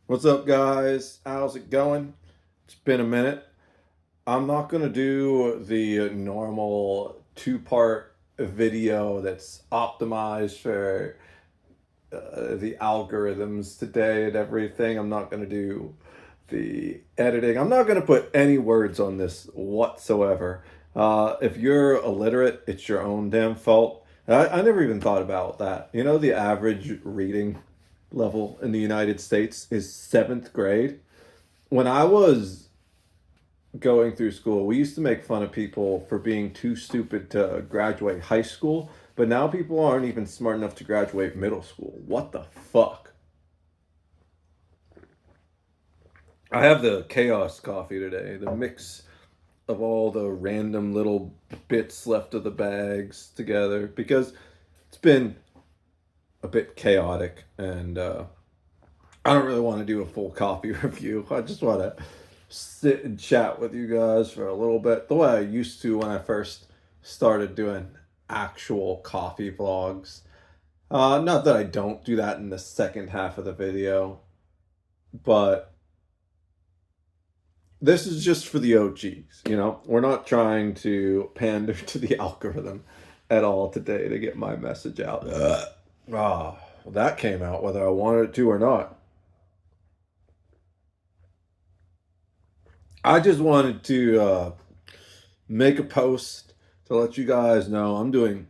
What's up, guys? How's it going? It's been a minute. I'm not going to do the normal two-part video that's optimized for the algorithms today and everything. I'm not going to do the editing. I'm not going to put any words on this whatsoever. If you're illiterate, it's your own damn fault. I never even thought about that. You know, the average reading level in the United States is seventh grade. When I was going through school, we used to make fun of people for being too stupid to graduate high school, but now people aren't even smart enough to graduate middle school. What the fuck? I have the chaos coffee today, the mix of all the random little bits left of the bags together because it's been a bit chaotic and I don't really want to do a full coffee review. I just want to sit and chat with you guys for a little bit, the way I used to when I first started doing actual coffee vlogs. Not that I don't do that in the second half of the video, but this is just for the OGs, you know? We're not trying to pander to the algorithm at all today to get my message out. Ah, well, that came out whether I wanted it to or not. I just wanted to make a post to let you guys know I'm doing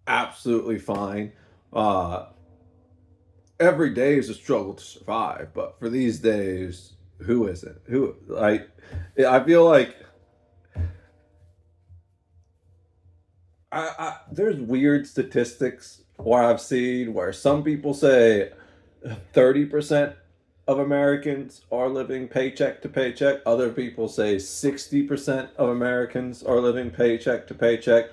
absolutely fine. Uh, every day is a struggle to survive, but for these days, who isn't? Who like? I feel like there's weird statistics where I've seen where some people say 30% of Americans are living paycheck to paycheck. Other people say 60% of Americans are living paycheck to paycheck.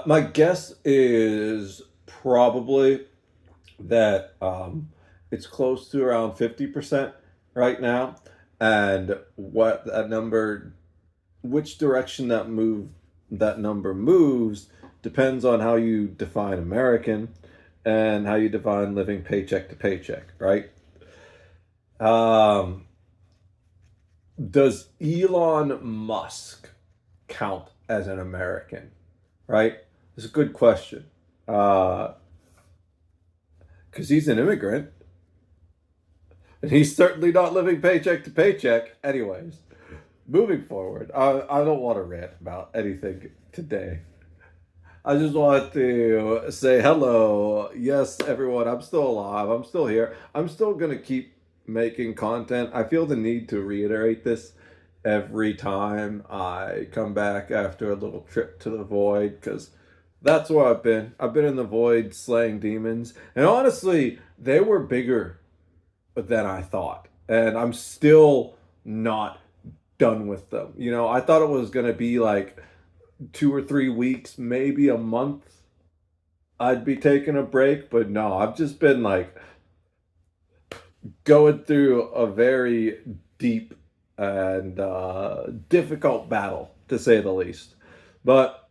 My guess is probably that it's close to around 50% right now. And what that number, which direction that number moves depends on how you define American and how you define living paycheck to paycheck, right? Um, does Elon Musk count as an American? Right? It's a good question. Because he's an immigrant, and he's certainly not living paycheck to paycheck. Anyways, moving forward, I don't want to rant about anything today. I just want to say hello. Yes, everyone, I'm still alive. I'm still here. I'm still going to keep making content. I feel the need to reiterate this every time I come back after a little trip to the void because that's where I've been. I've been in the void slaying demons. And honestly, they were bigger than I thought. And I'm still not done with them. You know, I thought it was going to be like 2 or 3 weeks, maybe a month, I'd be taking a break. But no, I've just been like going through a very deep and difficult battle, to say the least. But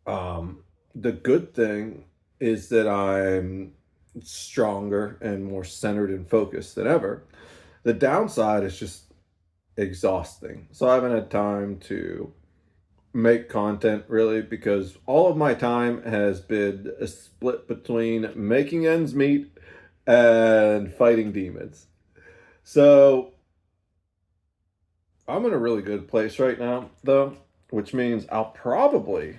the good thing is that I'm stronger and more centered and focused than ever. The downside is just exhausting. So I haven't had time to make content really because all of my time has been split between making ends meet and fighting demons. So I'm in a really good place right now, though, which means I'll probably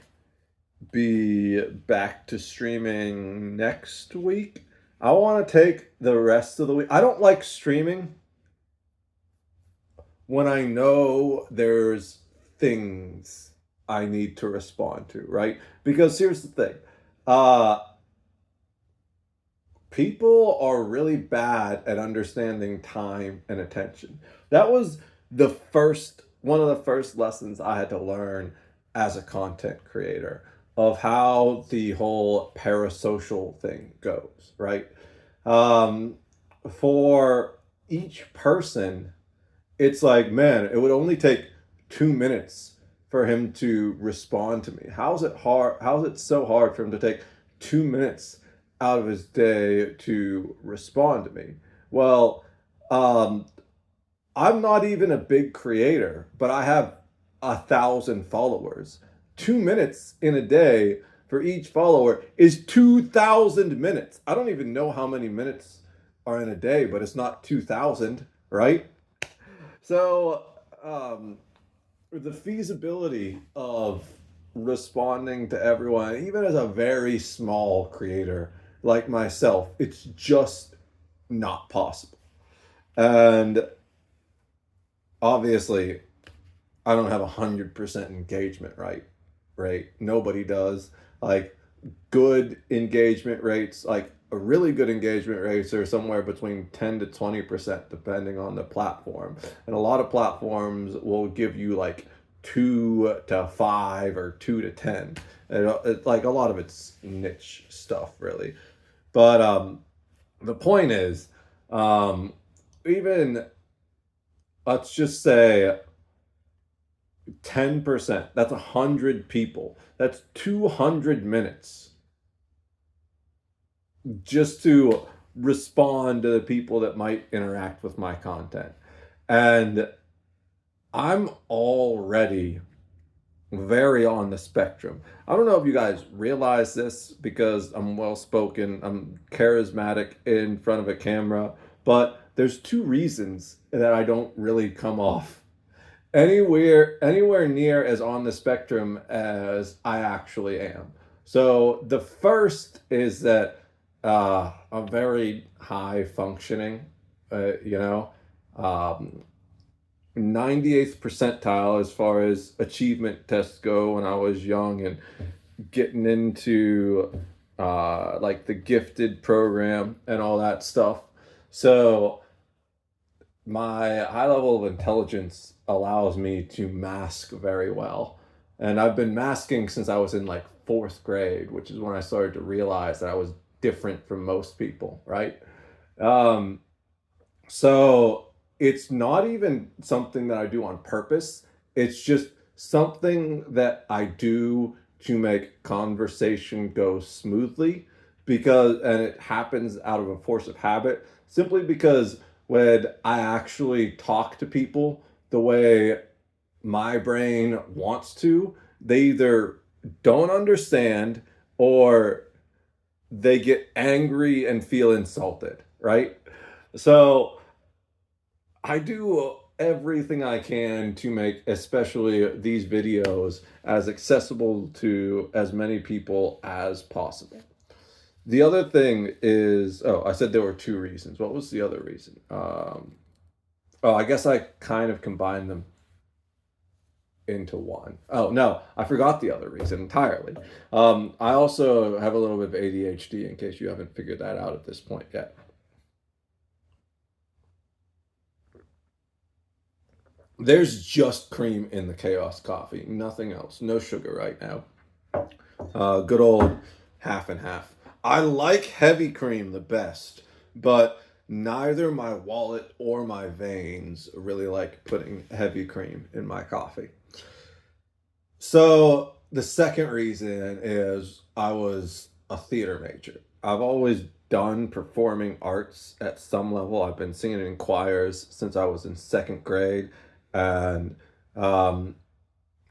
be back to streaming next week. I want to take the rest of the week. I don't like streaming when I know there's things I need to respond to, right? Because here's the thing. Uh People are really bad at understanding time and attention. That was the first one of the first lessons I had to learn as a content creator of how the whole parasocial thing goes, right? Um, for each person, it's like, man, it would only take 2 minutes for him to respond to me. How's it hard? How's it so hard for him to take 2 minutes out of his day to respond to me? Well, Um, I'm not even a big creator, but I have 1,000 followers. 2 minutes in a day for each follower is 2,000 minutes. I don't even know how many minutes are in a day, but it's not 2,000, right? So, um, the feasibility of responding to everyone, even as a very small creator like myself, it's just not possible. And obviously, I don't have 100% engagement right? Nobody does. Like, good engagement rates, like a really good engagement rates are somewhere between 10 to 20% depending on the platform. And a lot of platforms will give you like 2 to 5 or 2 to 10. Like a lot of it's niche stuff really. But the point is, um, even let's just say 10%, that's 100 people. That's 200 minutes just to respond to the people that might interact with my content. And I'm already very on the spectrum. I don't know if you guys realize this because I'm well spoken, I'm charismatic in front of a camera, but there's two reasons that I don't really come off anywhere near as on the spectrum as I actually am. So the first is that I'm very high functioning, you know, um, 98th percentile as far as achievement tests go when I was young and getting into like the gifted program and all that stuff. So my high level of intelligence allows me to mask very well. And I've been masking since I was in like fourth grade, which is when I started to realize that I was different from most people, right? Um, so it's not even something that I do on purpose. It's just something that I do to make conversation go smoothly because, and it happens out of a force of habit, simply because when I actually talk to people the way my brain wants to, they either don't understand or they get angry and feel insulted, right? So I do everything I can to make, especially these videos, as accessible to as many people as possible. The other thing is, oh, I said there were two reasons. What was the other reason? Oh, I guess I kind of combined them into one. Oh, no, I forgot the other reason entirely. I also have a little bit of ADHD in case you haven't figured that out at this point yet. There's just cream in the Chaos coffee, nothing else. No sugar right now. Good old half and half. I like heavy cream the best, but neither my wallet or my veins really like putting heavy cream in my coffee. So the second reason is I was a theater major. I've always done performing arts at some level. I've been singing in choirs since I was in second grade, and um,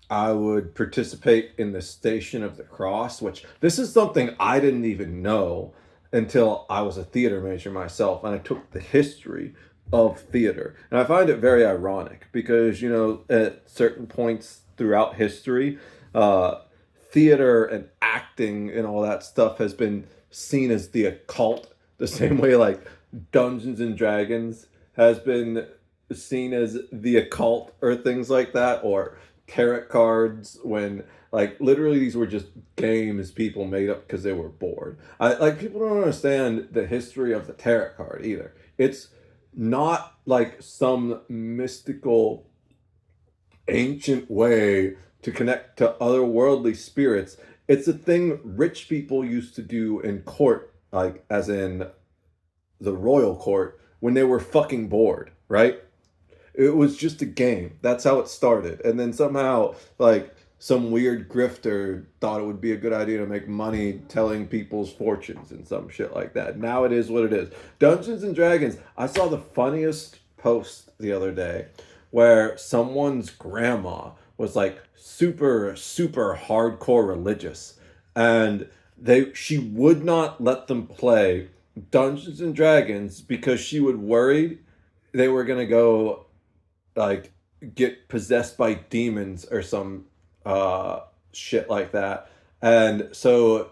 I would participate in the Station of the Cross, which this is something I didn't even know until I was a theater major myself, and I took the history of theater. And I find it very ironic because, you know, at certain points throughout history, uh, theater and acting and all that stuff has been seen as the occult, the same way like Dungeons and Dragons has been seen as the occult or things like that, or tarot cards when like literally these were just games people made up because they were bored. I like people don't understand the history of the tarot card either. It's not like some mystical ancient way to connect to otherworldly spirits. It's a thing rich people used to do in court, like as in the royal court, when they were fucking bored, right? It was just a game. That's how it started. And then somehow, like, some weird grifter thought it would be a good idea to make money telling people's fortunes and some shit like that. Now it is what it is. Dungeons and Dragons. I saw the funniest post the other day where someone's grandma was like super hardcore religious, and she would not let them play Dungeons and Dragons because she would worry they were gonna go like get possessed by demons or some uh shit like that. And so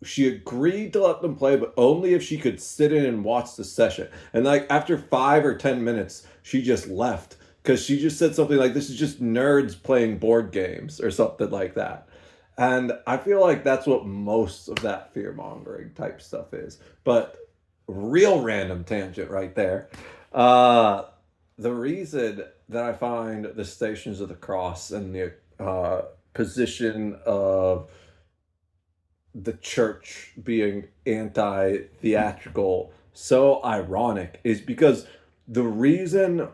she agreed to let them play, but only if she could sit in and watch the session. And like after 5 or 10 minutes, she just left because she just said something like, "This is just nerds playing board games" or something like that. And I feel like that's what most of that fear mongering type stuff is. But real random tangent right there. Uh, the reason that I find the Stations of the Cross and the position of the church being anti theatrical so ironic is because the reason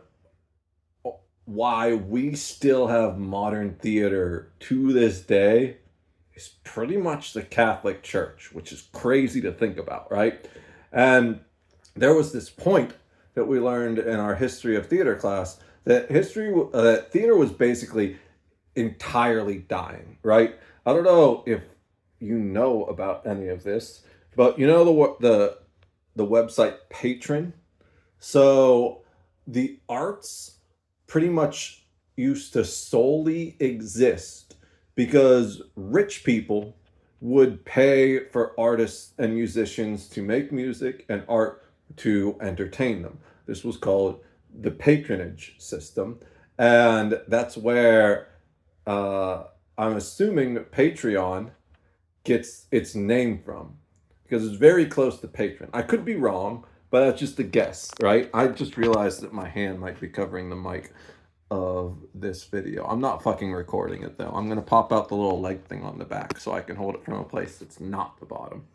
why we still have modern theater to this day is pretty much the Catholic Church, which is crazy to think about, right? And there was this point that we learned in our history of theater class that theater was basically entirely dying, right? I don't know if you know about any of this, but you know the website Patron. So the arts pretty much used to solely exist because rich people would pay for artists and musicians to make music and art to entertain them. This was called the patronage system. And that's where I'm assuming Patreon gets its name from because it's very close to patron. I could be wrong, but that's just a guess, right? I just realized that my hand might be covering the mic of this video. I'm not fucking recording it though. I'm gonna pop out the little leg thing on the back so I can hold it from a place that's not the bottom.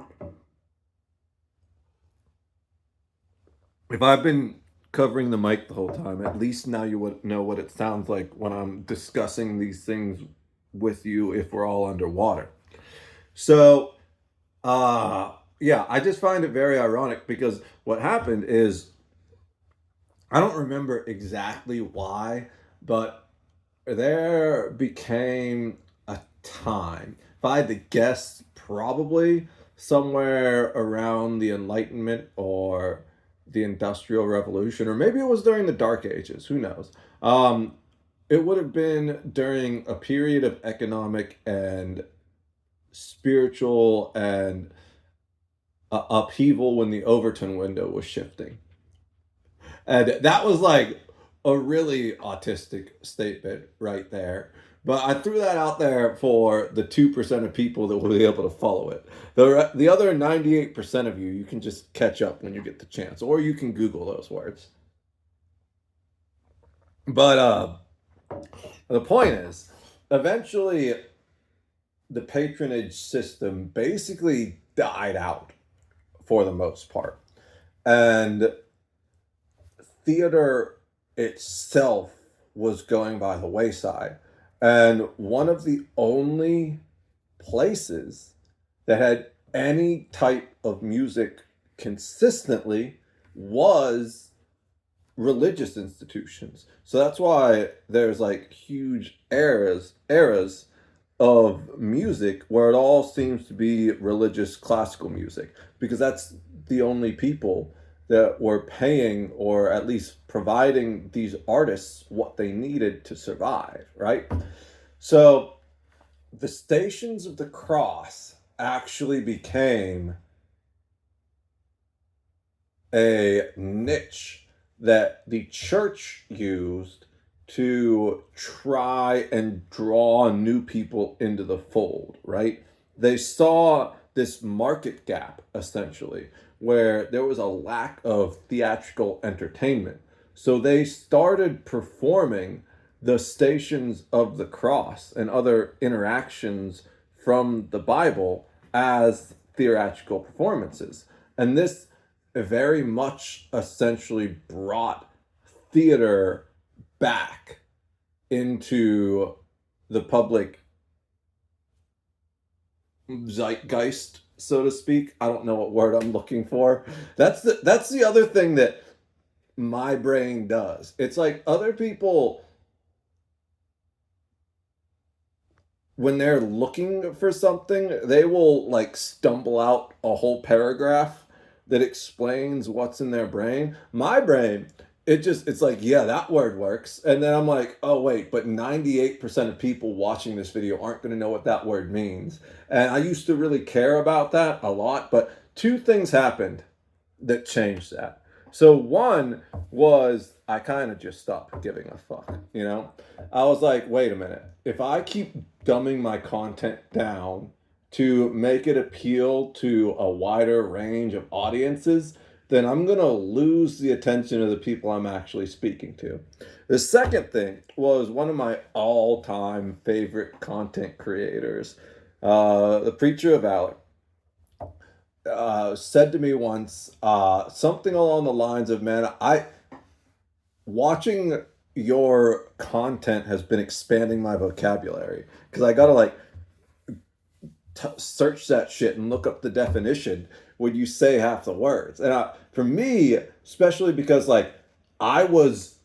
If I've been covering the mic the whole time, at least now you would know what it sounds like when I'm discussing these things with you if we're all underwater. So, yeah, I just find it very ironic because what happened is I don't remember exactly why, but there became a time. If I had to guess, probably somewhere around the Enlightenment or the Industrial Revolution, or maybe it was during the Dark Ages, who knows? It would have been during a period of economic and spiritual and upheaval when the Overton window was shifting. And that was like a really autistic statement right there. But I threw that out there for the 2% of people that will be able to follow it. The other 98% of you, you can just catch up when you get the chance, or you can Google those words. But the point is, eventually, the patronage system basically died out for the most part. And theater itself was going by the wayside. And one of the only places that had any type of music consistently was religious institutions. So that's why there's like huge eras of music where it all seems to be religious classical music because that's the only people that were paying or at least providing these artists what they needed to survive, right? So the Stations of the Cross actually became a niche that the church used to try and draw new people into the fold, right? They saw this market gap essentially where there was a lack of theatrical entertainment. So they started performing the Stations of the Cross and other interactions from the Bible as theatrical performances. And this very much essentially brought theater back into the public zeitgeist, so to speak. I don't know what word I'm looking for. That's the other thing that my brain does. It's like other people, when they're looking for something, they will like stumble out a whole paragraph that explains what's in their brain. My brain, it's like, yeah, that word works. And then I'm like, oh wait, but 98% of people watching this video aren't going to know what that word means. And I used to really care about that a lot, but two things happened that changed that. So one was I kind of just stopped giving a fuck. I was like, wait a minute. If I keep dumbing my content down to make it appeal to a wider range of audiences, then I'm going to lose the attention of the people I'm actually speaking to. The second thing was one of my all time favorite content creators, the Preacher of Valor, said to me once something along the lines of, "Man, I watching your content has been expanding my vocabulary because I gotta like search that shit and look up the definition when you say half the words." And for me, especially because like I was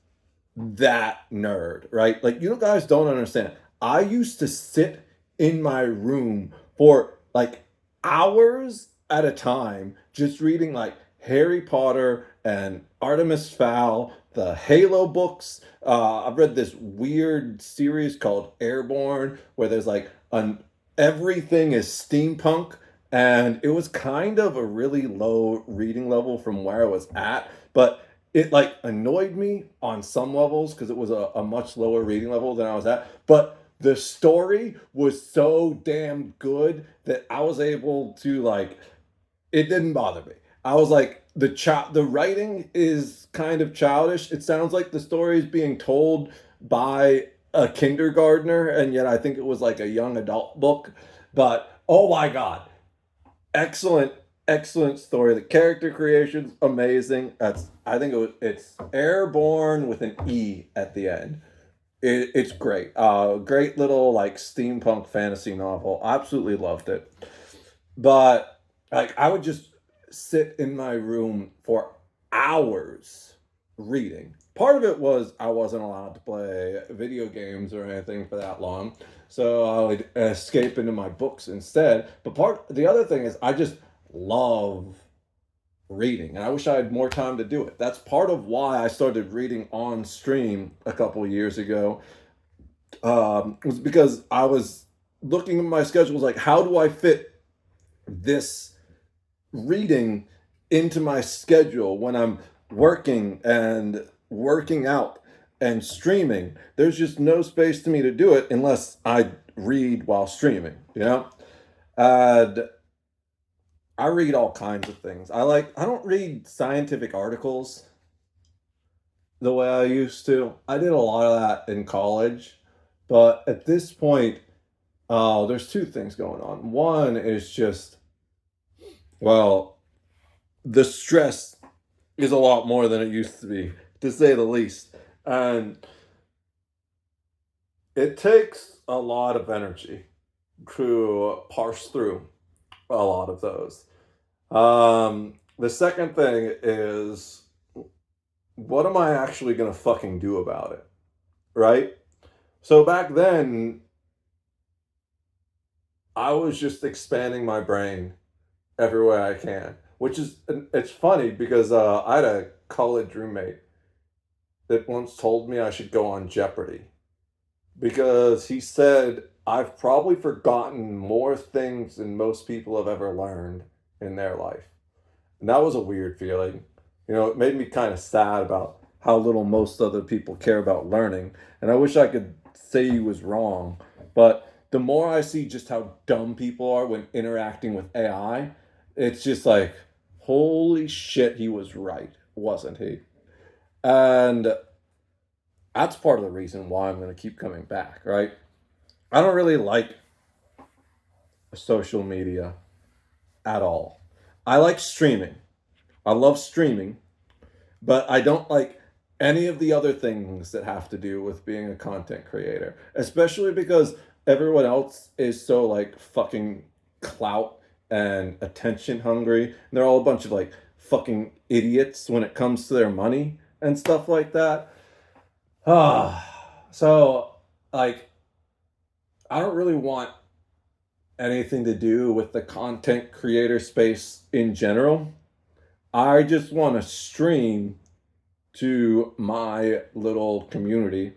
that nerd, right? Like you guys don't understand. I used to sit in my room for like hours at a time just reading like Harry Potter and Artemis Fowl, the Halo books. I've read this weird series called Airborne where there's like an everything is steampunk, and it was kind of a really low reading level from where I was at, but it like annoyed me on some levels because it was a much lower reading level than I was at. But the story was so damn good that I was able to like it didn't bother me. I was like the writing is kind of childish. It sounds like the story is being told by a kindergartner, and yet I think it was like a young adult book. But oh my god, excellent, excellent story. The character creation's amazing. It's Airborne with an E at the end. It's great. Great little like steampunk fantasy novel. Absolutely loved it. But like I would just sit in my room for hours reading. Part of it was I wasn't allowed to play video games or anything for that long, so I would escape into my books instead. But the other thing is I just love reading, and I wish I had more time to do it. That's part of why I started reading on stream a couple of years ago. Was because I was looking at my schedule, was like, how do I fit this reading into my schedule when I'm working and working out and streaming? There's just no space to me to do it unless I read while streaming. And I read all kinds of things. I don't read scientific articles the way I used to. I did a lot of that in college, but at this point, there's two things going on. One is just, well, the stress is a lot more than it used to be, to say the least. And it takes a lot of energy to parse through a lot of those. The second thing is, what am I actually going to fucking do about it? Right? So back then, I was just expanding my brain everywhere I can, which is, it's funny because I had a college roommate that once told me I should go on Jeopardy because he said I've probably forgotten more things than most people have ever learned in their life. And that was a weird feeling. It made me kind of sad about how little most other people care about learning. And I wish I could say he was wrong. But the more I see just how dumb people are when interacting with AI, it's just like, holy shit, he was right, wasn't he? And that's part of the reason why I'm going to keep coming back, right? I don't really like social media at all. I like streaming. I love streaming, but I don't like any of the other things that have to do with being a content creator, especially because everyone else is so like fucking clout and attention hungry. And they're all a bunch of like fucking idiots when it comes to their money and stuff like that. So like I don't really want anything to do with the content creator space in general. I just want to stream to my little community,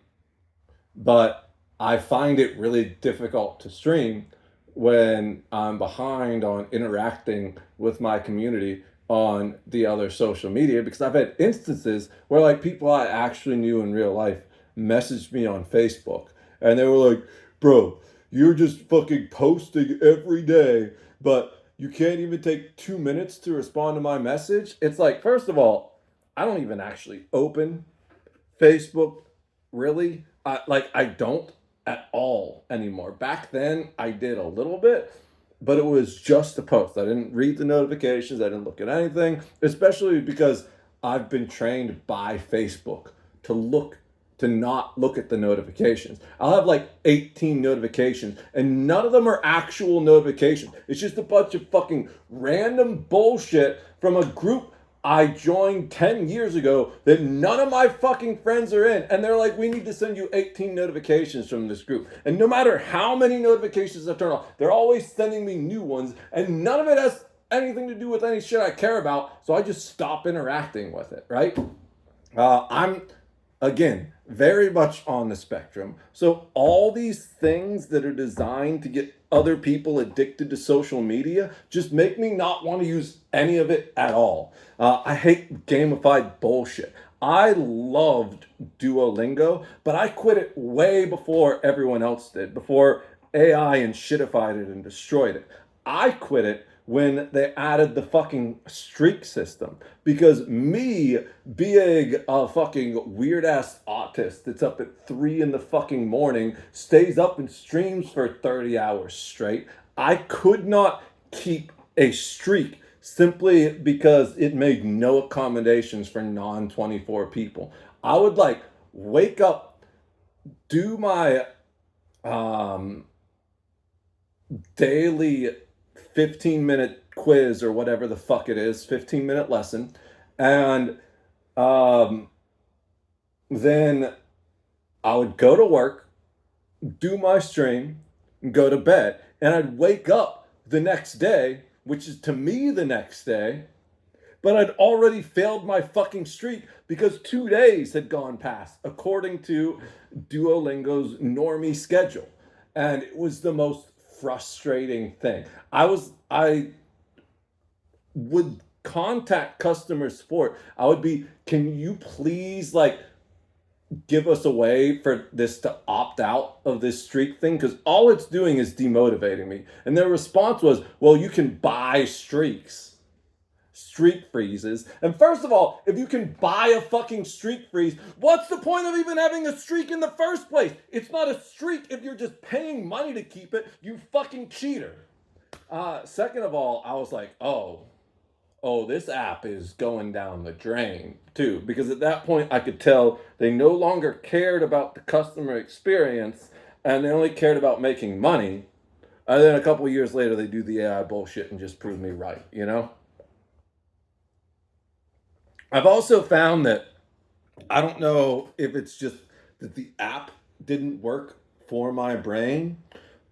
but I find it really difficult to stream when I'm behind on interacting with my community on the other social media, because I've had instances where like people I actually knew in real life messaged me on Facebook and they were like, "Bro, you're just fucking posting every day, but you can't even take 2 minutes to respond to my message." It's like, first of all, I don't even actually open Facebook, really. I don't at all anymore. Back then, I did a little bit, but it was just a post. I didn't read the notifications. I didn't look at anything, especially because I've been trained by Facebook to look to not look at the notifications. I'll have like 18 notifications and none of them are actual notifications. It's just a bunch of fucking random bullshit from a group I joined 10 years ago that none of my fucking friends are in. And they're like, "We need to send you 18 notifications from this group." And no matter how many notifications I turn on, they're always sending me new ones. And none of it has anything to do with any shit I care about. So I just stop interacting with it, right? I'm, again, very much on the spectrum. So all these things that are designed to get other people addicted to social media just make me not want to use any of it at all. I hate gamified bullshit. I loved Duolingo, but I quit it way before everyone else did, before AI and shitified it and destroyed it. I quit it when they added the fucking streak system, because me being a fucking weird ass autist that's up at 3 in the fucking morning, stays up and streams for 30 hours straight, I could not keep a streak simply because it made no accommodations for non 24 people. I would like wake up, do my um daily 15-minute quiz or whatever the fuck it is, 15-minute lesson, and um, then I would go to work, do my stream, go to bed, and I'd wake up the next day, which is to me the next day, but I'd already failed my fucking streak because 2 days had gone past, according to Duolingo's normie schedule. And it was the most frustrating thing. I would contact customer support. I would be, "Can you please like give us a way for this to opt out of this streak thing? Because all it's doing is demotivating me." And their response was, "Well, you can buy streak freezes." And first of all, if you can buy a fucking streak freeze, what's the point of even having a streak in the first place? It's not a streak if you're just paying money to keep it, you fucking cheater. Second of all, I was like, oh, this app is going down the drain too. Because at that point, I could tell they no longer cared about the customer experience and they only cared about making money. And then a couple of years later, they do the AI bullshit and just prove me right, you know? I've also found that I don't know if it's just that the app didn't work for my brain,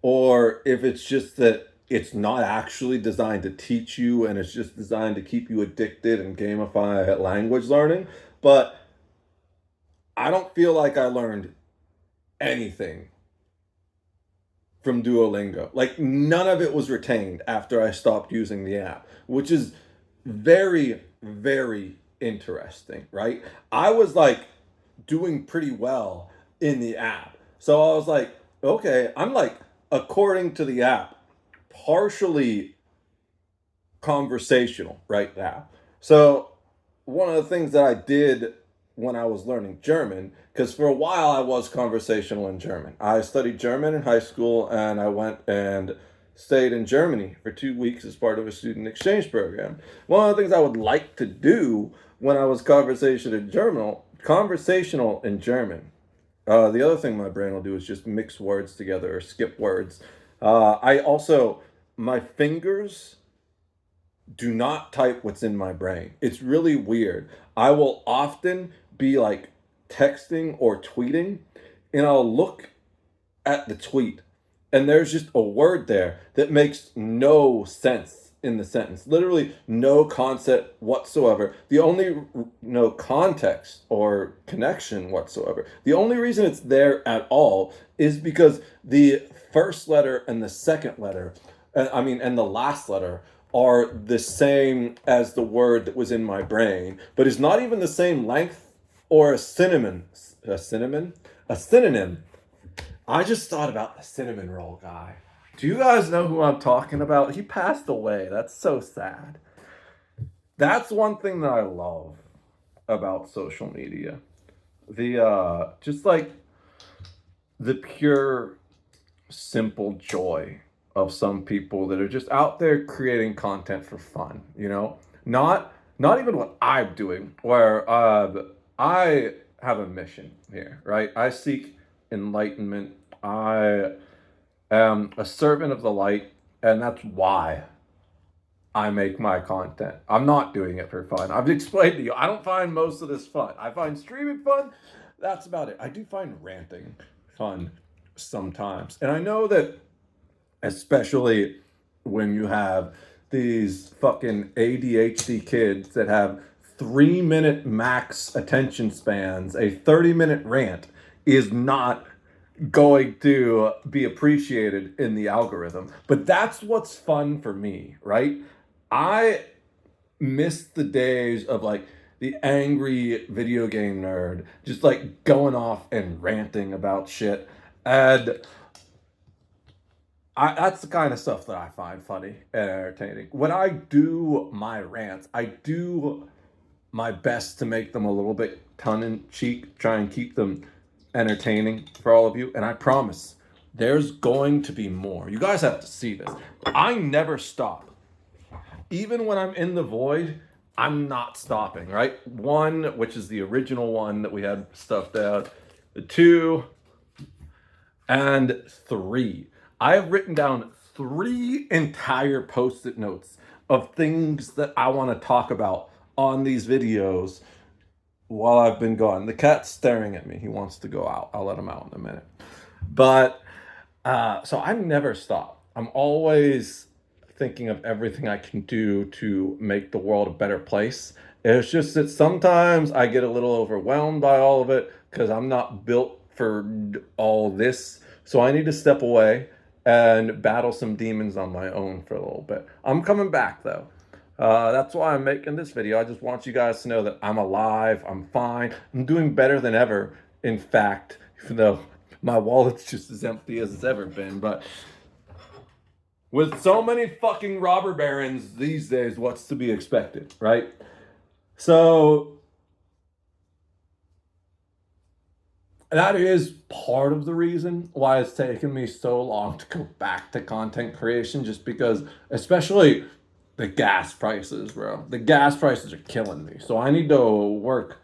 or if it's just that it's not actually designed to teach you and it's just designed to keep you addicted and gamify language learning. But I don't feel like I learned anything from Duolingo. Like none of it was retained after I stopped using the app, which is very, very interesting, right? I was like doing pretty well in the app. So I was like, okay, I'm like, according to the app, partially conversational right now. So one of the things that I did when I was learning German, because for a while I was conversational in German. I studied German in high school and I went and stayed in Germany for 2 weeks as part of a student exchange program. One of the things I would like to do when I was conversational in German. The other thing my brain will do is just mix words together or skip words. I also my fingers do not type what's in my brain. It's really weird. I will often be like texting or tweeting, and I'll look at the tweet, and there's just a word there that makes no sense in the sentence. Literally no concept whatsoever. The only no context or connection whatsoever. The only reason it's there at all is because the first letter and the second letter, and the last letter are the same as the word that was in my brain, but is not even the same length or a synonym. I just thought about the cinnamon roll guy. Do you guys know who I'm talking about? He passed away. That's so sad. That's one thing that I love about social media. The just like the pure simple joy of some people that are just out there creating content for fun, you know? Not even what I'm doing, where I have a mission here, right? I seek enlightenment. I am a servant of the light, and that's why I make my content. I'm not doing it for fun. I've explained to you, I don't find most of this fun. I find streaming fun. That's about it. I do find ranting fun sometimes. And I know that, especially when you have these fucking ADHD kids that have 3 minute max attention spans, a 30-minute rant is not going to be appreciated in the algorithm. But that's what's fun for me, right? I miss the days of like the angry video game nerd just like going off and ranting about shit. And that's the kind of stuff that I find funny and entertaining. When I do my rants, I do my best to make them a little bit tongue in cheek, try and keep them entertaining for all of you. And I promise there's going to be more. You guys have to see this. I never stop. Even when I'm in the void, I'm not stopping, right? One, which is the original one that we had stuffed out, the two, and three. I have written down 3 entire post-it notes of things that I want to talk about on these videos while I've been gone. The cat's staring at me. He wants to go out. I'll let him out in a minute. But so I never stop. I'm always thinking of everything I can do to make the world a better place. It's just that sometimes I get a little overwhelmed by all of it because I'm not built for all this. So I need to step away and battle some demons on my own for a little bit. I'm coming back though. That's why I'm making this video. I just want you guys to know that I'm alive, I'm fine, I'm doing better than ever. In fact, even though my wallet's just as empty as it's ever been, but with so many fucking robber barons these days, what's to be expected, right? So that is part of the reason why it's taken me so long to go back to content creation, just because, especially the gas prices, bro. The gas prices are killing me. So I need to work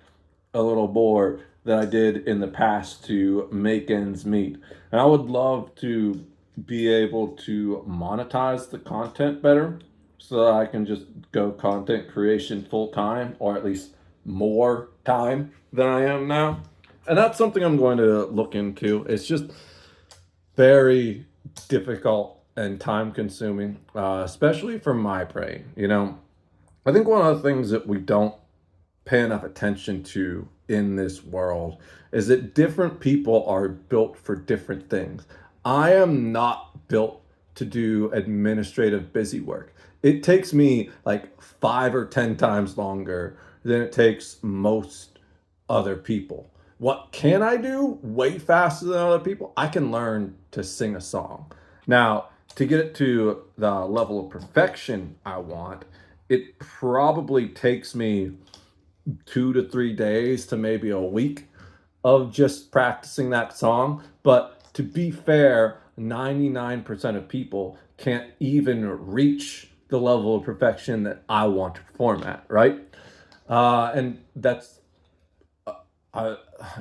a little more than I did in the past to make ends meet. And I would love to be able to monetize the content better so that I can just go content creation full time, or at least more time than I am now. And that's something I'm going to look into. It's just very difficult and time consuming, especially for my brain. You know, I think one of the things that we don't pay enough attention to in this world is that different people are built for different things. I am not built to do administrative busy work. It takes me like 5 or 10 times longer than it takes most other people. What can I do way faster than other people? I can learn to sing a song. Now, to get it to the level of perfection I want, it probably takes me 2 to 3 days to maybe a week of just practicing that song. But to be fair, 99% of people can't even reach the level of perfection that I want to perform at, right? And that's uh,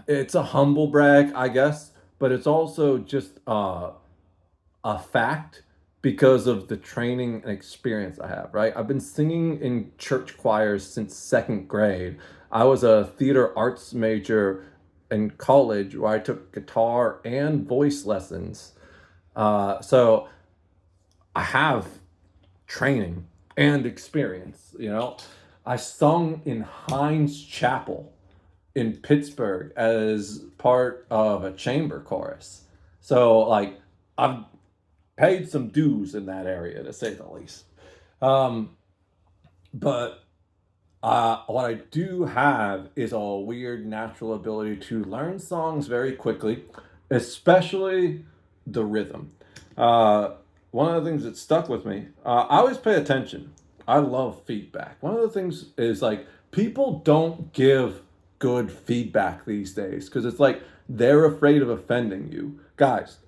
it's a humble brag, I guess, but it's also just a fact because of the training and experience I have, right? I've been singing in church choirs since second grade. I was a theater arts major in college where I took guitar and voice lessons. So I have training and experience, you know. I sung in Heinz Chapel in Pittsburgh as part of a chamber chorus. So like I've paid some dues in that area to say the least. Um, but what I do have is a weird natural ability to learn songs very quickly, especially the rhythm. Uh, One of the things that stuck with me, I always pay attention. I love feedback. One of the things is like people don't give good feedback these days because it's like they're afraid of offending you. Guys,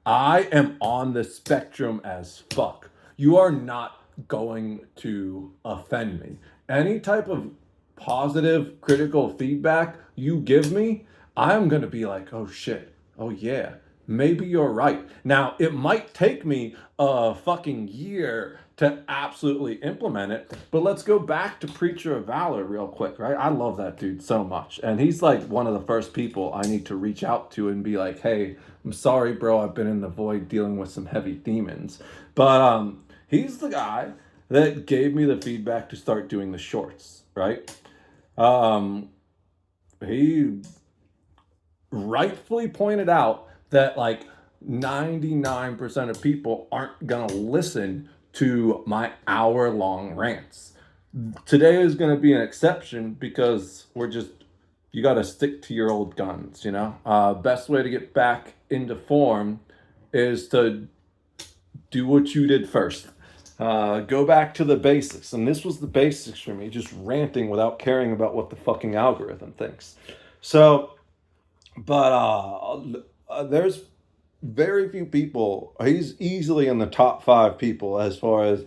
I am on the spectrum as fuck. You are not going to offend me. Any type of positive critical feedback you give me, I'm going to be like, oh shit, oh yeah, maybe you're right. Now, it might take me a fucking year to absolutely implement it, but let's go back to Preacher of Valor real quick, right? I love that dude so much. And he's like one of the first people I need to reach out to and be like, hey, I'm sorry, bro, I've been in the void dealing with some heavy demons. But he's the guy that gave me the feedback to start doing the shorts, right? Um, he rightfully pointed out that like 99% of people aren't going to listen to my hour long rants. Today is going to be an exception because you got to stick to your old guns, you know? Best way to get back into form is to do what you did first. Go back to the basics. And this was the basics for me, just ranting without caring about what the fucking algorithm thinks. So, but there's very few people. He's easily in the top 5 people as far as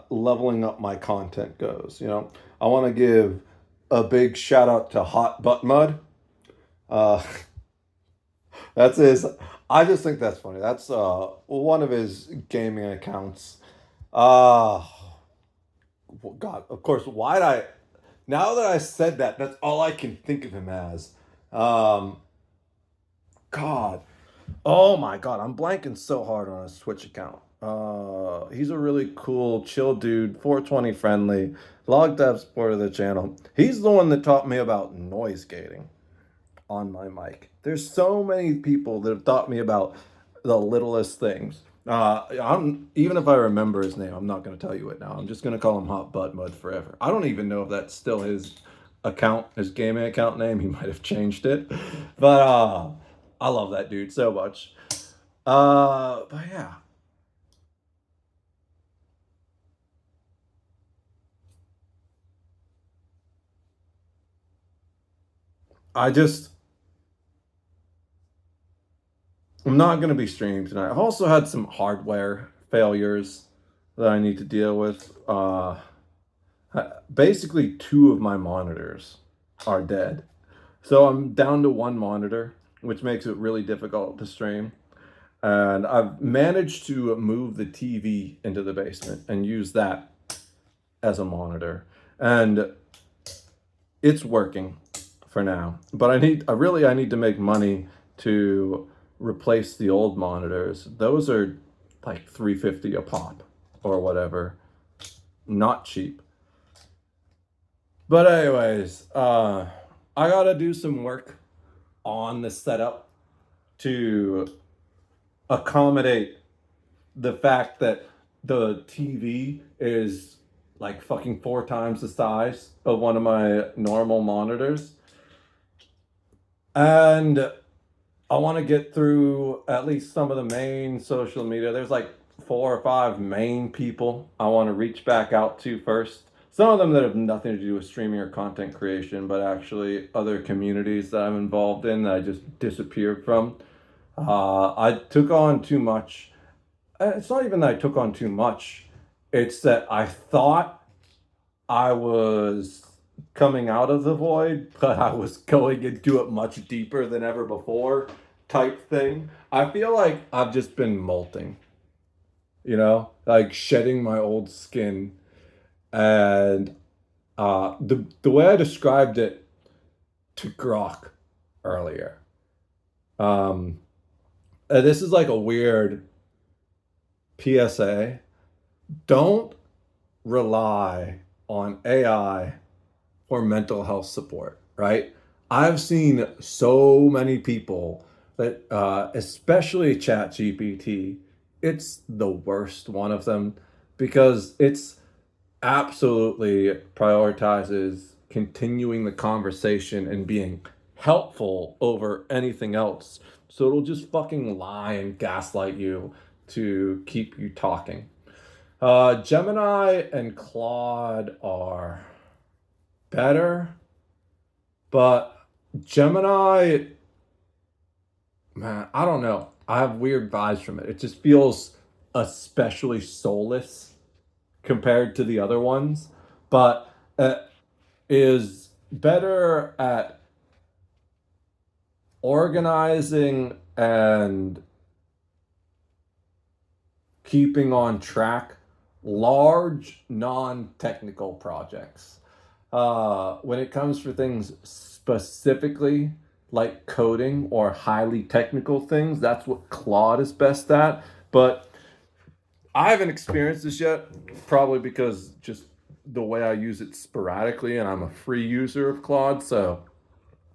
leveling up my content goes. You know, I want to give a big shout out to Hot Butt Mud. Uh, that's his. I just think that's funny. That's one of his gaming accounts. Uh, God, of course. Why'd I? Now that I said that, that's all I can think of him as. Um, God, oh my God, I'm blanking so hard on his Twitch account. He's a really cool, chill dude, 420 friendly, log dev supporter of the channel. He's the one that taught me about noise gating on my mic. There's so many people that have taught me about the littlest things. I'm even if I remember his name, I'm not going to tell you it now. I'm just going to call him Hot Butt Mud forever. I don't even know if that's still his account, his gaming account name. He might have changed it, but I love that dude so much. But yeah, I just I'm not going to be streaming tonight. I've also had some hardware failures that I need to deal with. Basically, 2 of my monitors are dead. So I'm down to one monitor, which makes it really difficult to stream. And I've managed to move the TV into the basement and use that as a monitor. And it's working for now. But I need to make money to replace the old monitors. Those are like 350 a pop or whatever. Not cheap. But anyways, I gotta do some work on the setup to accommodate the fact that the TV is like fucking 4 times the size of one of my normal monitors. And I want to get through at least some of the main social media. There's like 4 or 5 main people I want to reach back out to first. Some of them that have nothing to do with streaming or content creation, but actually other communities that I'm involved in that I just disappeared from. I took on too much. It's not even that I took on too much. It's that I thought I was coming out of the void, but I was going into it much deeper than ever before type thing. I feel like I've just been molting. like shedding my old skin. And the way I described it to Grok earlier, um, this is like a weird PSA. Don't rely on AI for mental health support, right? I've seen so many people that, especially ChatGPT, it's the worst one of them because it's absolutely prioritizes continuing the conversation and being helpful over anything else. So it'll just fucking lie and gaslight you to keep you talking. Gemini and Claude are better, but Gemini, man, I don't know. I have weird vibes from it. It just feels especially soulless compared to the other ones, but is better at organizing and keeping on track large non-technical projects. When it comes for things specifically like coding or highly technical things, that's what Claude is best at. But I haven't experienced this yet, probably because just the way I use it sporadically, and I'm a free user of Claude, so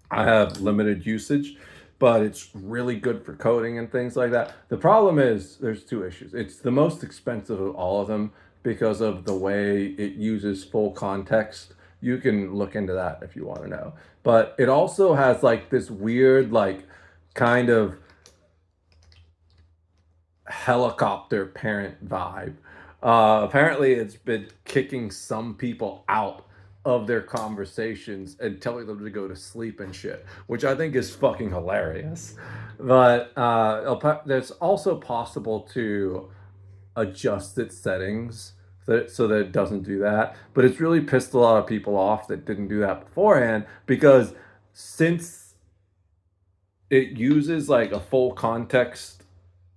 I have limited usage, but it's really good for coding and things like that. The problem is there's two issues. It's the most expensive of all of them because of the way it uses full context. You can look into that if you want to know. But it also has like this weird, like, kind of helicopter parent vibe. Apparently, it's been kicking some people out of their conversations and telling them to go to sleep and shit, which I think is fucking hilarious. But there's also possible to adjust its settings so that it doesn't do that. But it's really pissed a lot of people off that didn't do that beforehand because since it uses like a full context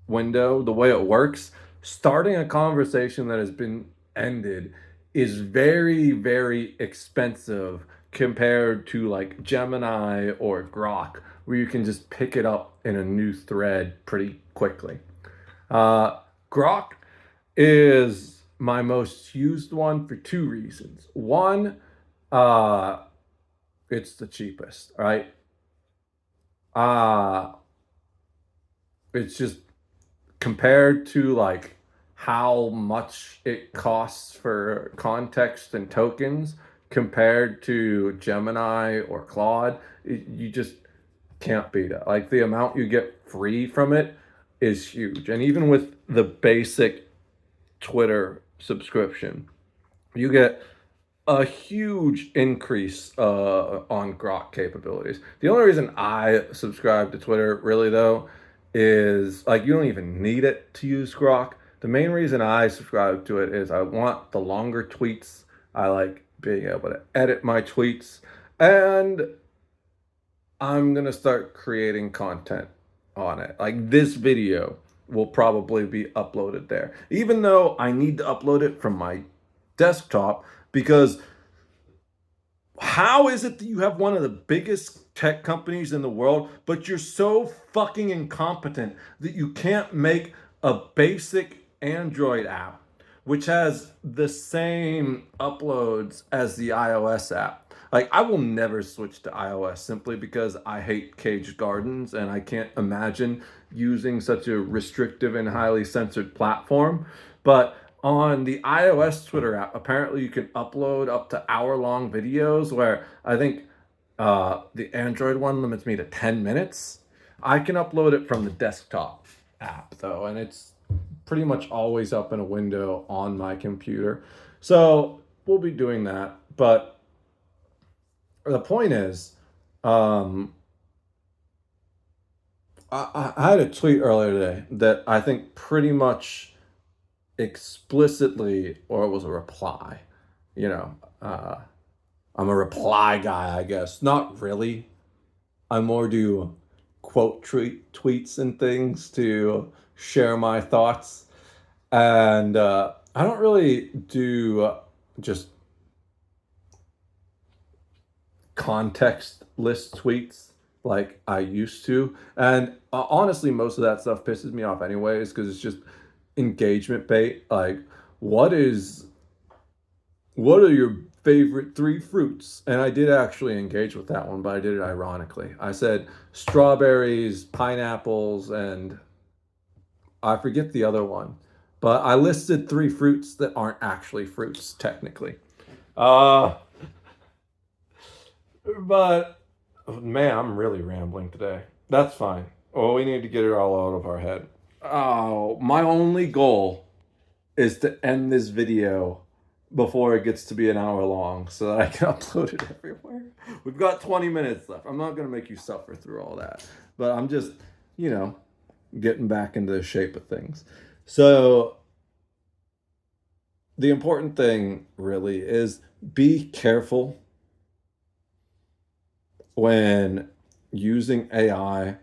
window, the way it works, starting a conversation that has been ended is very, very expensive compared to like Gemini or Grok, where you can just pick it up in a new thread pretty quickly. Grok is my most used one for two reasons. One, uh, it's the cheapest, right? Uh, it's just compared to like how much it costs for context and tokens compared to Gemini or Claude, you just can't beat it. Like the amount you get free from it is huge. And even with the basic Twitter subscription, you get a huge increase on Grok capabilities. The only reason I subscribe to Twitter, really though, is like you don't even need it to use Grok. The main reason I subscribe to it is I want the longer tweets. I like being able to edit my tweets, and I'm gonna start creating content on it. Like this video will probably be uploaded there, even though I need to upload it from my desktop because how is it that you have one of the biggest tech companies in the world, but you're so fucking incompetent that you can't make a basic Android app which has the same uploads as the iOS app? Like, I will never switch to iOS simply because I hate caged gardens and I can't imagine using such a restrictive and highly censored platform. But on the iOS Twitter app, apparently you can upload up to hour-long videos where I think the Android one limits me to 10 minutes. I can upload it from the desktop app though, and it's pretty much always up in a window on my computer. So we'll be doing that. But the point is, um, I had a tweet earlier today that I think pretty much explicitly, or it was a reply, you know, uh, I'm a reply guy, I guess. Not really. I more do quote tweets and things to share my thoughts. And I don't really do just context-less tweets like I used to. And honestly, most of that stuff pisses me off anyways because it's just engagement bait. Like, what is what are your favorite three fruits? And I did actually engage with that one, but I did it ironically. I said strawberries, pineapples, and I forget the other one. But I listed three fruits that aren't actually fruits, technically. Uh, but man, I'm really rambling today. That's fine. Well, we need to get it all out of our head. Oh, my only goal is to end this video before it gets to be an hour long so that I can upload it everywhere. We've got 20 minutes left. I'm not going to make you suffer through all that, but I'm just, you know, getting back into the shape of things. So, the important thing really is be careful when using AI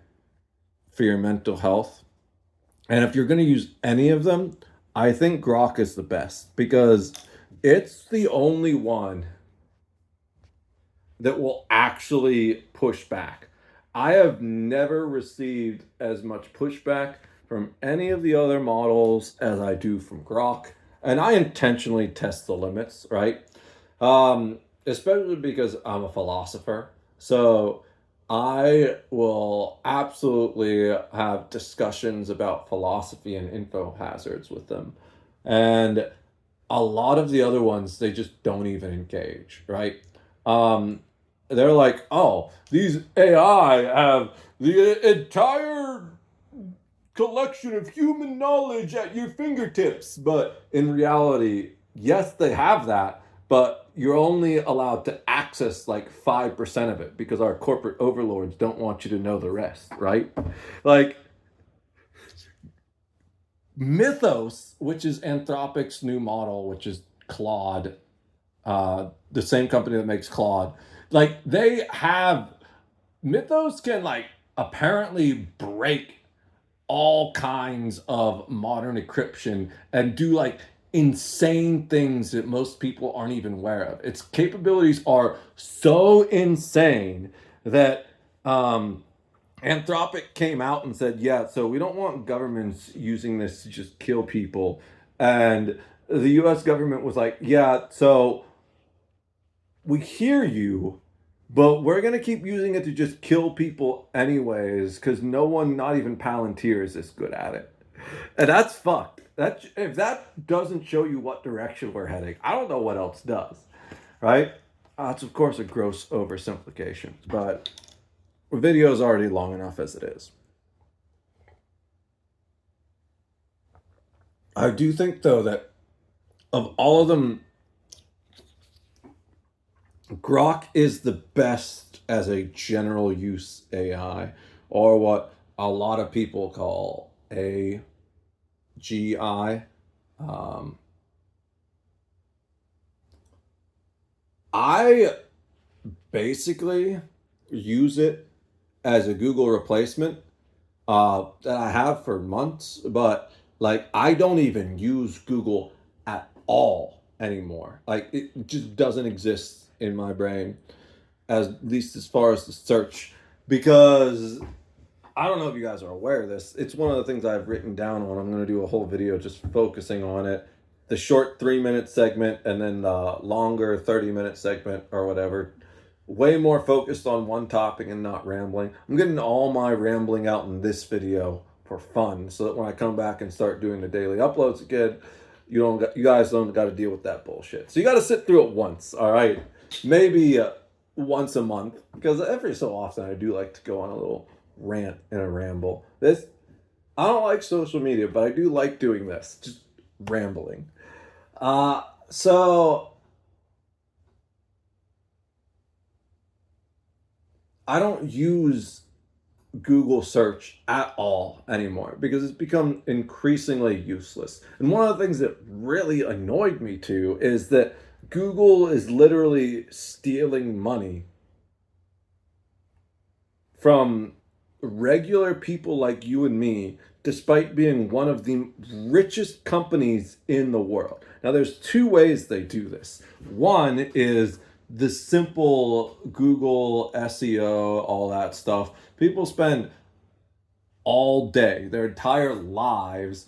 for your mental health. And if you're going to use any of them, I think Grok is the best because it's the only one that will actually push back. I have never received as much pushback from any of the other models as I do from Grok. And I intentionally test the limits, right? Especially because I'm a philosopher. So I will absolutely have discussions about philosophy and info hazards with them. And a lot of the other ones, they just don't even engage, right? Um, they're like, oh, these AI have the entire collection of human knowledge at your fingertips. But in reality, yes, they have that, but you're only allowed to access like 5% of it because our corporate overlords don't want you to know the rest, right? Like, Mythos, which is Anthropic's new model, which is Claude, the same company that makes Claude, like they have Mythos can like apparently break all kinds of modern encryption and do like insane things that most people aren't even aware of. Its capabilities are so insane that Anthropic came out and said, yeah, so we don't want governments using this to just kill people. And the US government was like, yeah, so we hear you, but we're going to keep using it to just kill people anyways because no one, not even Palantir, is this good at it. And that's fucked. That if that doesn't show you what direction we're heading, I don't know what else does, right? It's of course a gross oversimplification, but the video is already long enough as it is. I do think though that of all of them, Grok is the best as a general use AI, or what a lot of people call AGI. Um, I basically use it as a Google replacement that I have for months, but like I don't even use Google at all anymore. Like it just doesn't exist in my brain, as at least as far as the search, because I don't know if you guys are aware of this. It's one of the things I've written down on. I'm going to do a whole video just focusing on it. The short 3 minute segment and then the longer 30-minute segment or whatever. Way more focused on one topic and not rambling. I'm getting all my rambling out in this video for fun so that when I come back and start doing the daily uploads again, you guys don't got to deal with that bullshit. So you got to sit through it once, all right? Maybe once a month because every so often I do like to go on a little rant and a ramble. This I don't like social media, but I do like doing this, just rambling. So I don't use Google search at all anymore because it's become increasingly useless. And one of the things that really annoyed me too is that Google is literally stealing money from regular people like you and me, despite being one of the richest companies in the world. Now, there's two ways they do this. One is the simple Google SEO, all that stuff. People spend all day, their entire lives,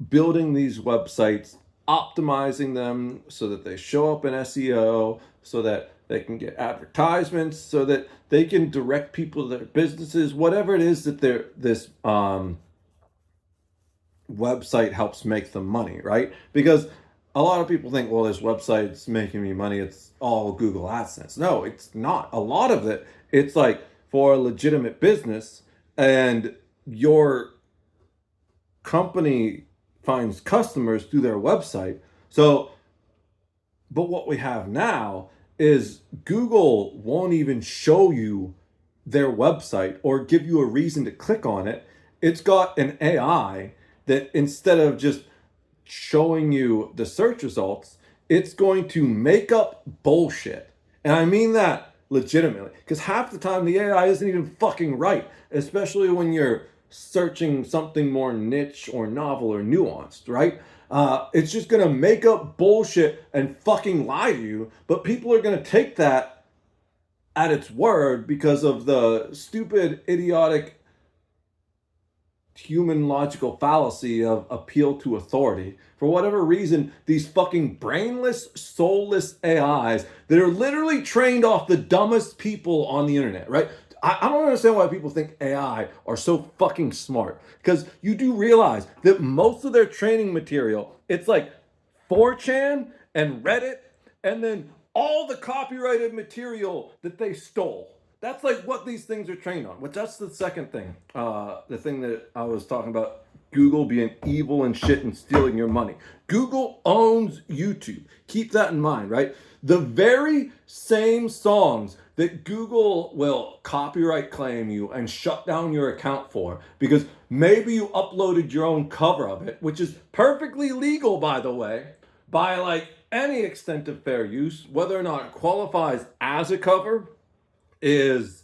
building these websites, optimizing them so that they show up in SEO, so that they can get advertisements, so that they can direct people to their businesses, whatever it is that this website helps make them money, right? Because a lot of people think, well, this website's making me money, it's all Google AdSense. No, it's not. A lot of it, it's like for a legitimate business, and your company finds customers through their website. So, but what we have now is Google won't even show you their website or give you a reason to click on it. It's got an AI that instead of just showing you the search results, it's going to make up bullshit. And I mean that legitimately, because half the time the AI isn't even fucking right, especially when you're searching something more niche or novel or nuanced, right? It's just gonna make up bullshit and fucking lie to you, but people are gonna take that at its word because of the stupid, idiotic human logical fallacy of appeal to authority. For whatever reason, these fucking brainless, soulless AIs that are literally trained off the dumbest people on the internet, right? I don't understand why people think AI are so fucking smart. Because you do realize that most of their training material, it's like 4chan and Reddit, and then all the copyrighted material that they stole. That's like what these things are trained on. Which that's the second thing. The thing that I was talking about, Google being evil and shit and stealing your money. Google owns YouTube. Keep that in mind, right? The very same songs that Google will copyright claim you and shut down your account for because maybe you uploaded your own cover of it, which is perfectly legal, by the way, by like any extent of fair use. Whether or not it qualifies as a cover is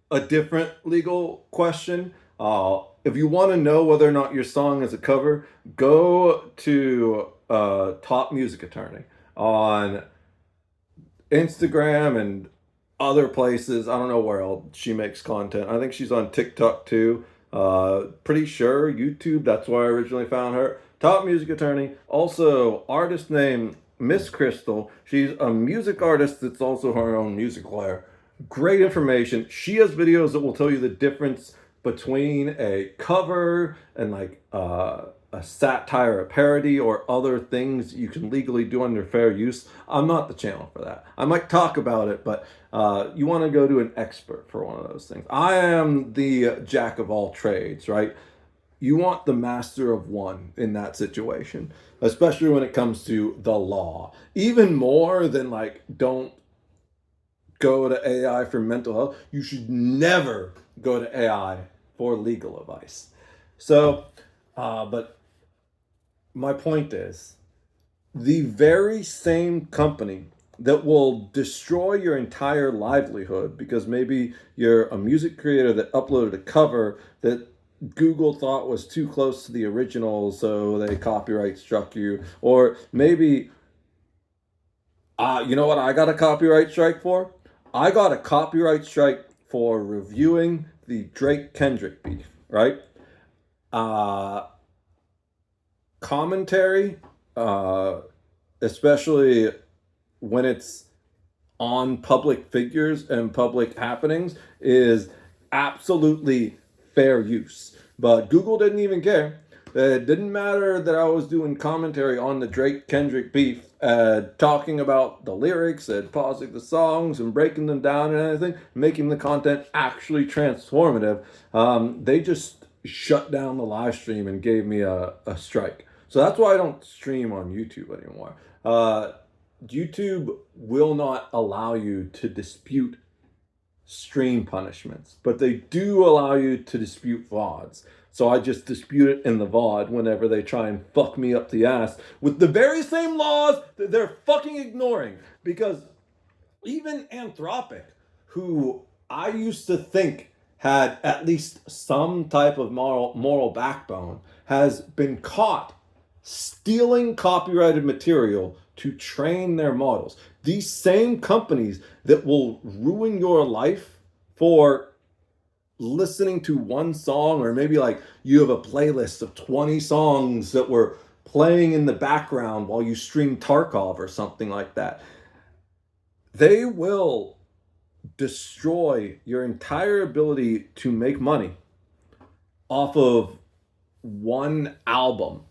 a different legal question. If you want to know whether or not your song is a cover, go to Top Music Attorney on Instagram and other places. I don't know where else she makes content. I think she's on TikTok too. Pretty sure YouTube. That's where I originally found her. Top Music Attorney. Also, artist name Miss Crystal. She's a music artist that's also her own music lawyer. Great information. She has videos that will tell you the difference between a cover and like a satire, a parody, or other things you can legally do under fair use. I'm not the channel for that. I might talk about it, but you want to go to an expert for one of those things. I am the jack of all trades, right? You want the master of one in that situation, especially when it comes to the law. Even more than like, don't go to AI for mental health. You should never go to AI for legal advice. So, but my point is, the very same company that will destroy your entire livelihood because maybe you're a music creator that uploaded a cover that Google thought was too close to the original, so they copyright struck you. Or maybe, you know what I got a copyright strike for? I got a copyright strike for reviewing the Drake Kendrick beef, right? Commentary, especially when it's on public figures and public happenings, is absolutely fair use. But Google didn't even care. It didn't matter that I was doing commentary on the Drake Kendrick beef, talking about the lyrics and pausing the songs and breaking them down and anything, making the content actually transformative. They just shut down the live stream and gave me a strike. So that's why I don't stream on YouTube anymore. YouTube will not allow you to dispute stream punishments, but they do allow you to dispute VODs. So I just dispute it in the VOD whenever they try and fuck me up the ass with the very same laws that they're fucking ignoring. Because even Anthropic, who I used to think had at least some type of moral backbone has been caught stealing copyrighted material to train their models. These same companies that will ruin your life for listening to one song, or maybe like you have a playlist of 20 songs that were playing in the background while you stream Tarkov or something like that. They will destroy your entire ability to make money off of one album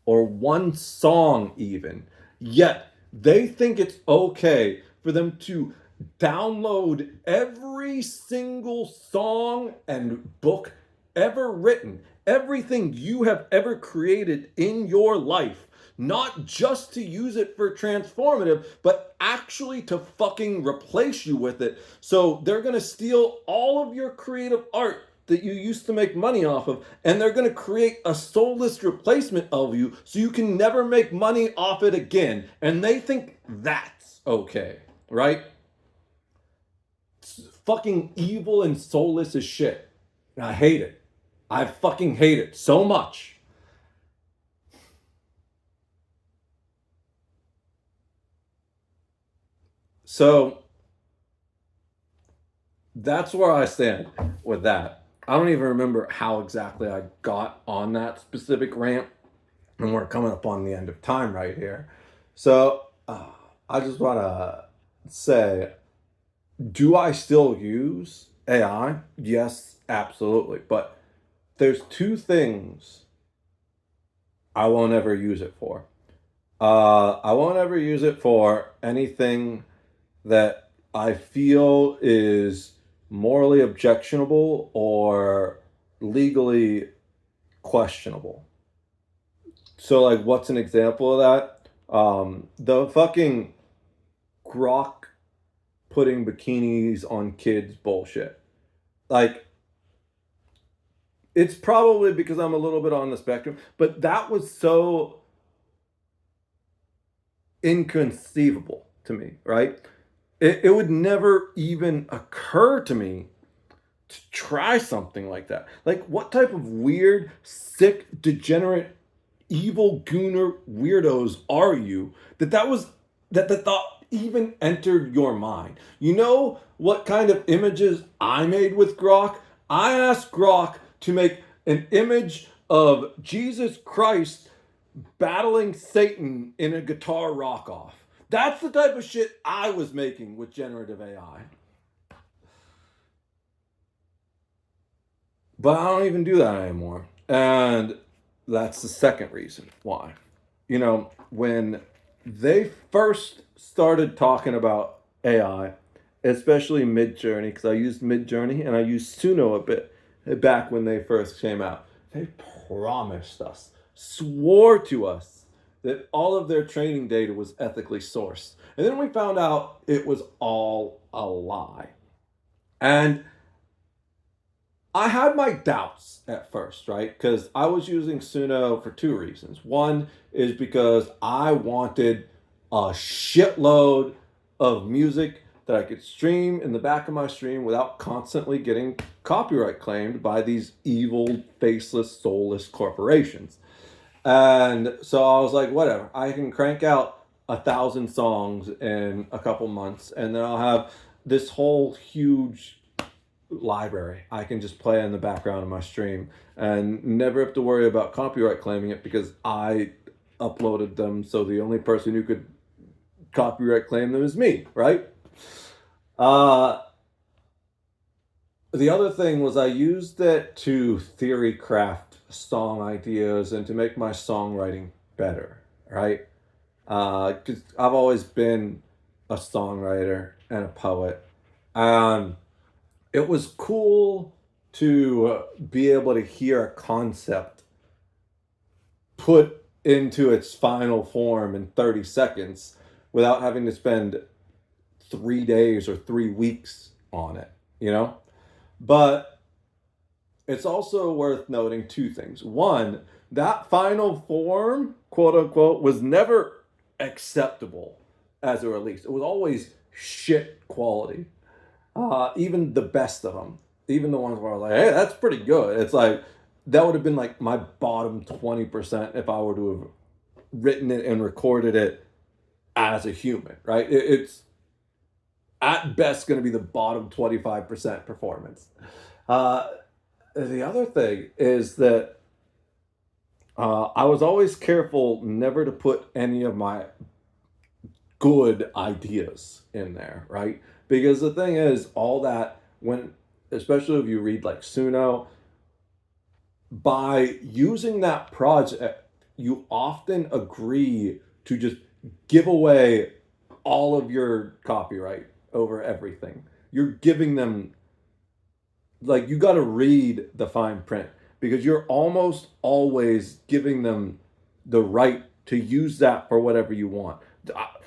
or one song, even. Yet they think it's okay for them to download every single song and book ever written, everything you have ever created in your life, not just to use it for transformative, but actually to fucking replace you with it. So they're gonna steal all of your creative art that you used to make money off of, and they're going to create a soulless replacement of you so you can never make money off it again. And they think that's okay, right? It's fucking evil and soulless as shit. And I hate it. I fucking hate it so much. So that's where I stand with that. I don't even remember how exactly I got on that specific rant, and we're coming up on the end of time right here. So I just want to say, do I still use AI? Yes, absolutely. But there's two things I won't ever use it for. I won't ever use it for anything that I feel is morally objectionable or legally questionable. So, like, what's an example of that? The fucking Grok putting bikinis on kids bullshit. Like, it's probably because I'm a little bit on the spectrum, but that was so inconceivable to me, right? It would never even occur to me to try something like that. Like, what type of weird, sick, degenerate, evil gooner weirdos are you that the thought even entered your mind? You know what kind of images I made with Grok? I asked Grok to make an image of Jesus Christ battling Satan in a guitar rock off. That's the type of shit I was making with generative AI. But I don't even do that anymore. And that's the second reason why. You know, when they first started talking about AI, especially Midjourney, because I used Midjourney and I used Suno a bit back when they first came out, they promised us, swore to us that all of their training data was ethically sourced. And then we found out it was all a lie. And I had my doubts at first, right? Because I was using Suno for two reasons. One is because I wanted a shitload of music that I could stream in the back of my stream without constantly getting copyright claimed by these evil, faceless, soulless corporations. And so I was like, whatever, I can crank out 1,000 songs in a couple months, and then I'll have this whole huge library I can just play in the background of my stream and never have to worry about copyright claiming it because I uploaded them. So the only person who could copyright claim them is me, right? Uh, the other thing was I used it to theory craft song ideas and to make my songwriting better, right? Because I've always been a songwriter and a poet. And it was cool to be able to hear a concept put into its final form in 30 seconds without having to spend 3 days or 3 weeks on it, you know? But it's also worth noting two things. One, that final form, quote unquote, was never acceptable as a release. It was always shit quality. Even the best of them. even the ones where I was like, hey, that's pretty good. It's like that would have been like my bottom 20% if I were to have written it and recorded it as a human, right? It's at best going to be the bottom 25% performance. Uh, the other thing is that I was always careful never to put any of my good ideas in there, right? Because the thing is, all that, when, especially if you read like Suno, by using that project, you often agree to just give away all of your copyright over everything. You're giving them, like, you got to read the fine print because you're almost always giving them the right to use that for whatever you want.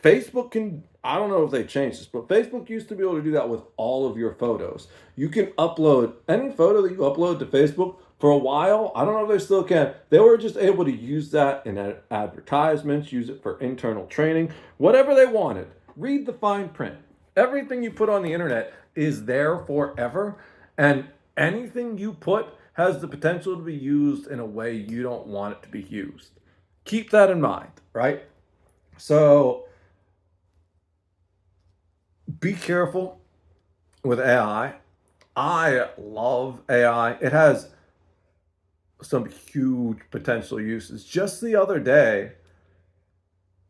Facebook can, I don't know if they changed this, but Facebook used to be able to do that with all of your photos. You can upload any photo that you upload to Facebook for a while. I don't know if they still can. They were just able to use that in advertisements, use it for internal training, whatever they wanted. Read the fine print. Everything you put on the internet is there forever, and anything you put has the potential to be used in a way you don't want it to be used. Keep that in mind, right? So be careful with AI. I love AI. It has some huge potential uses. Just the other day,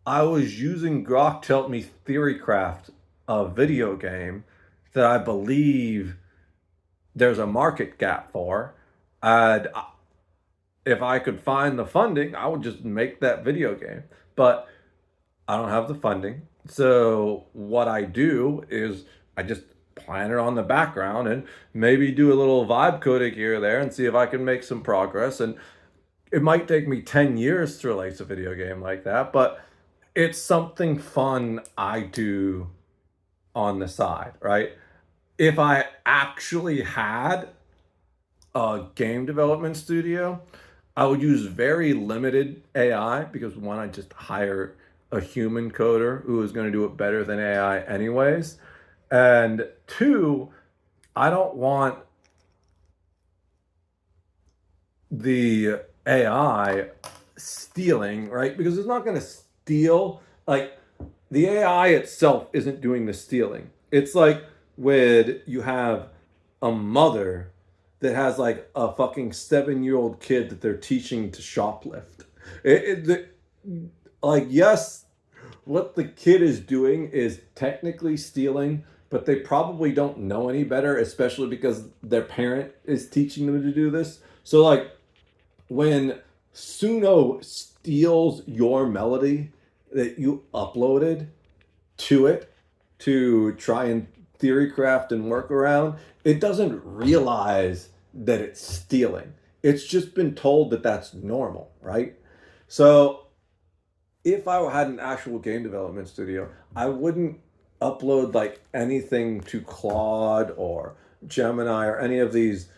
I was using Grok to help me theorycraft a video game that I believe there's a market gap for. And if I could find the funding, I would just make that video game. But I don't have the funding. So what I do is I just plan it on the background and maybe do a little vibe coding here or there and see if I can make some progress. And it might take me 10 years to release a video game like that, but it's something fun I do on the side, right? If I actually had a game development studio, I would use very limited AI because one, I just hire a human coder who is going to do it better than AI anyways. And two, I don't want the AI stealing, right? Because it's not going to steal. Like, the AI itself isn't doing the stealing. It's like when you have a mother that has like a fucking 7-year-old kid that they're teaching to shoplift. Like, yes, what the kid is doing is technically stealing, but they probably don't know any better, especially because their parent is teaching them to do this. So, like, when Suno steals your melody that you uploaded to it to try and theorycraft and work around, it doesn't realize that it's stealing. It's just been told that that's normal, right? So if I had an actual game development studio, I wouldn't upload like anything to Claude or Gemini or any of these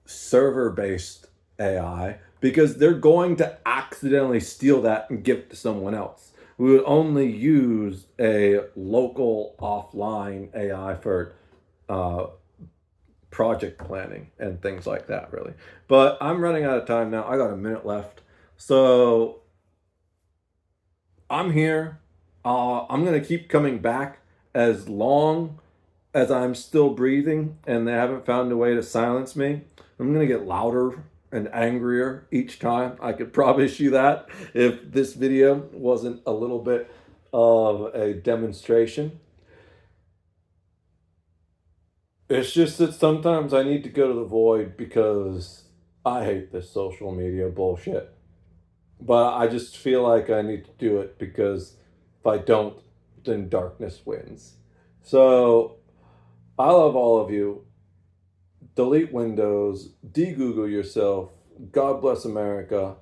server-based AI because they're going to accidentally steal that and give it to someone else. We would only use a local offline AI for project planning and things like that, really. But I'm running out of time now. I got a minute left. So I'm here. I'm going to keep coming back as long as I'm still breathing and they haven't found a way to silence me. I'm going to get louder and angrier each time. I could promise you that if this video wasn't a little bit of a demonstration. It's just that sometimes I need to go to the void because I hate this social media bullshit. But I just feel like I need to do it because if I don't, then darkness wins. So I love all of you. Delete Windows, de-Google yourself. God bless America.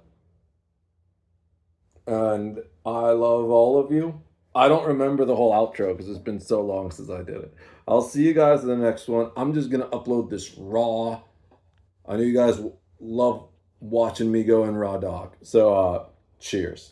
And I love all of you. I don't remember the whole outro because it's been so long since I did it. I'll see you guys in the next one. I'm just going to upload this raw. I know you guys love watching me go in raw dog. So, cheers.